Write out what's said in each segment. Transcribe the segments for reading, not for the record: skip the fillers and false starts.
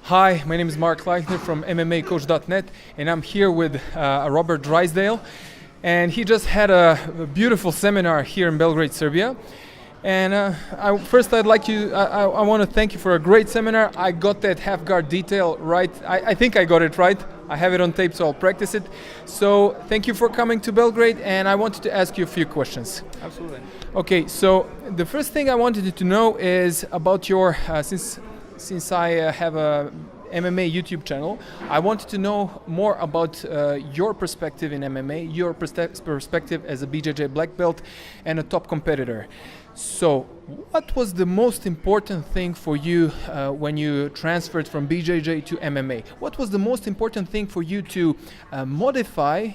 Hi, my name is Mark Leichner from MMAcoach.net, and I'm here with Robert Drysdale. And he just had a beautiful seminar here in Belgrade, Serbia. And I want to thank you for a great seminar. I got that half guard detail right. I think I got it right. I have it on tape, so I'll practice it. So thank you for coming to Belgrade, and I wanted to ask you a few questions. Absolutely. Okay, so the first thing I wanted to know is about your, since I have a MMA YouTube channel, I wanted to know more about your perspective in MMA, your perspective as a BJJ black belt and a top competitor. So what was the most important thing for you when you transferred from BJJ to MMA? What was the most important thing for you to modify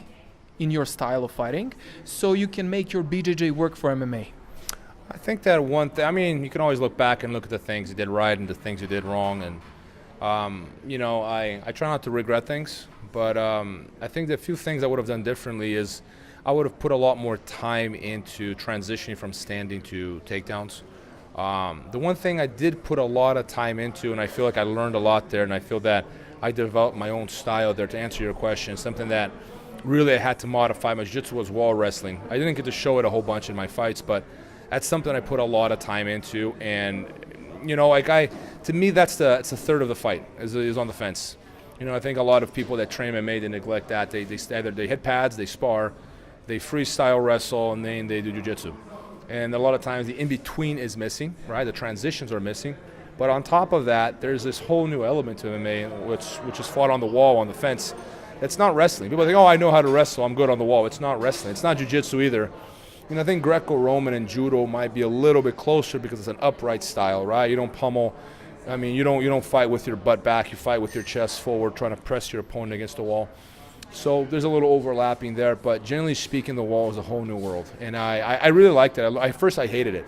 in your style of fighting so you can make your BJJ work for MMA? I think that one thing, I mean, you can always look back and look at the things you did right and the things you did wrong. And, I try not to regret things, but I think the few things I would have done differently is I would have put a lot more time into transitioning from standing to takedowns. The one thing I did put a lot of time into, and I feel like I learned a lot there, and I feel that I developed my own style there to answer your question, something that really I had to modify my jiu-jitsu was wall wrestling. I didn't get to show it a whole bunch in my fights, but that's something I put a lot of time into, and to me that's a third of the fight is on the fence. I think a lot of people that train MMA, they neglect that. They hit pads, they spar, they freestyle wrestle, and then they do jiu-jitsu. And a lot of times the in-between is missing, right? The transitions are missing. But on top of that, there's this whole new element to MMA, which is fought on the wall, on the fence. It's not wrestling. People think, oh, I know how to wrestle, I'm good on the wall. It's not wrestling. It's not jiu-jitsu either. I think Greco-Roman and Judo might be a little bit closer because it's an upright style, right? You don't pummel. I mean, you don't fight with your butt back. You fight with your chest forward, trying to press your opponent against the wall. So there's a little overlapping there, but generally speaking, the wall is a whole new world. And I really liked it. First, I hated it.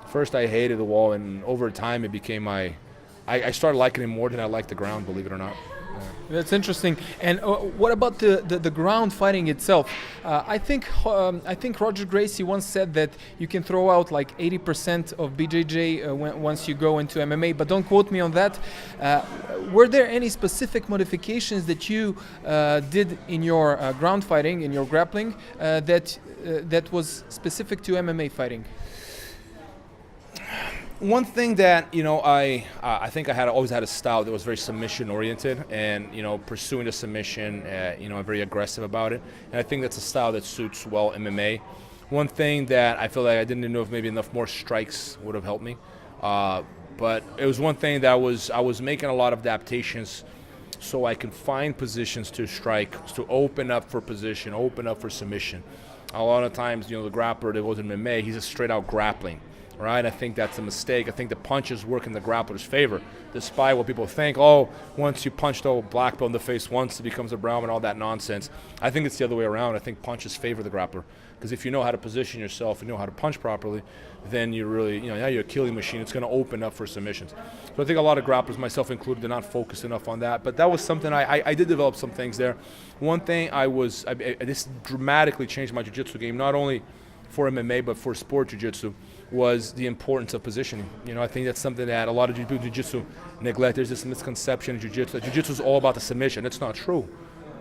First, I hated the wall, and over time, it became I started liking it more than I liked the ground, believe it or not. That's interesting. And what about the ground fighting itself? I think Roger Gracie once said that you can throw out like 80% of BJJ once you go into MMA, but don't quote me on that. Were there any specific modifications that you did in your ground fighting, in your grappling, that was specific to MMA fighting? One thing that I think I always had a style that was very submission oriented, and pursuing the submission, very aggressive about it, and I think that's a style that suits well MMA. One thing that I feel like I didn't know if maybe enough more strikes would have helped me, but it was one thing that I was making a lot of adaptations so I can find positions to strike, to open up for position, open up for submission. A lot of times, the grappler that was in MMA, he's just straight out grappling. Right, I think that's a mistake. I think the punches work in the grappler's favor, despite what people think. Oh, once you punched a black belt in the face once, it becomes a brown and all that nonsense. I think it's the other way around. I think punches favor the grappler, because if you know how to position yourself and know how to punch properly, then you really, now you're a killing machine. It's going to open up for submissions. So I think a lot of grapplers, myself included, did not focus enough on that. But that was something I did develop some things there. One thing this dramatically changed my jiu-jitsu game, not only for MMA but for sport jiu-jitsu, was the importance of positioning. I think that's something that a lot of jiu-jitsu neglect. There's this misconception in jiu-jitsu. Jiu-jitsu is all about the submission. It's not true.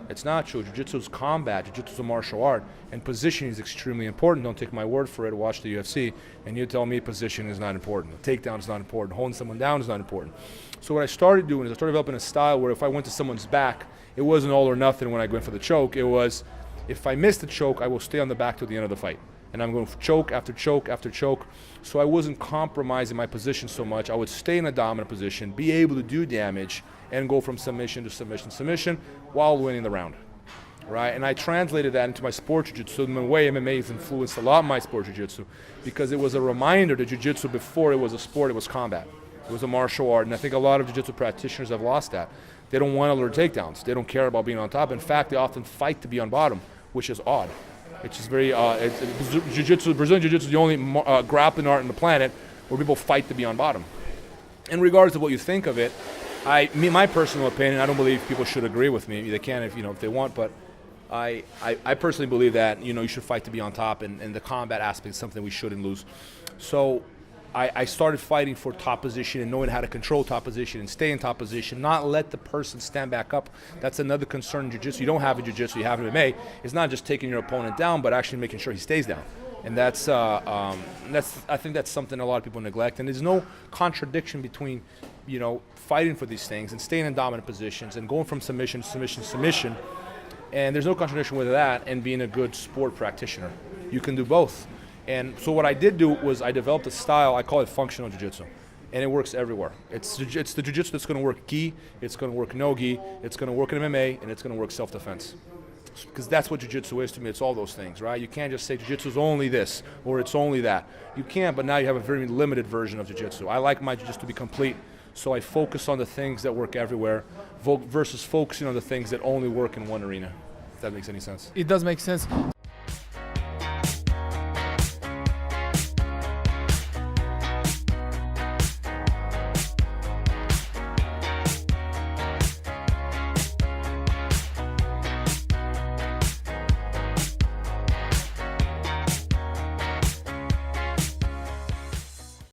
It's not true. Jiu-jitsu is combat. Jiu-jitsu is a martial art, and positioning is extremely important. Don't take my word for it. Watch the UFC, and you tell me position is not important. The takedown is not important. Holding someone down is not important. So what I started doing is I started developing a style where if I went to someone's back, it wasn't all or nothing when I went for the choke. It was, if I missed the choke, I will stay on the back till the end of the fight. And I'm going choke after choke after choke. So I wasn't compromising my position so much. I would stay in a dominant position, be able to do damage, and go from submission to submission while winning the round. Right? And I translated that into my sport jiu-jitsu. In a way, MMA has influenced a lot of my sport jiu-jitsu, because it was a reminder that jiu-jitsu, before it was a sport, it was combat. It was a martial art. And I think a lot of jiu-jitsu practitioners have lost that. They don't want to learn takedowns. They don't care about being on top. In fact, they often fight to be on bottom, which is odd. It's just very, jiu-jitsu, Brazilian jiu-jitsu is the only grappling art on the planet where people fight to be on bottom. In regards to what you think of it, my personal opinion, I don't believe people should agree with me. They can if they want, but I personally believe that you should fight to be on top, and the combat aspect is something we shouldn't lose. So I started fighting for top position and knowing how to control top position and stay in top position, not let the person stand back up. That's another concern in jiu-jitsu. You don't have in jiu-jitsu, you have in MMA. It's not just taking your opponent down, but actually making sure he stays down. And I think that's something a lot of people neglect. And there's no contradiction between, fighting for these things and staying in dominant positions and going from submission to submission to submission. And there's no contradiction with that and being a good sport practitioner. You can do both. And so what I did do was I developed a style, I call it functional jiu-jitsu. And it works everywhere. It's the jiu-jitsu that's going to work gi, it's going to work no gi, it's going to work in MMA, and it's going to work self-defense. Because that's what jiu-jitsu is to me. It's all those things, right? You can't just say jiu-jitsu is only this or it's only that. You can, but now you have a very limited version of jiu-jitsu. I like my jiu-jitsu to be complete, so I focus on the things that work everywhere versus focusing on the things that only work in one arena. If that makes any sense. It does make sense.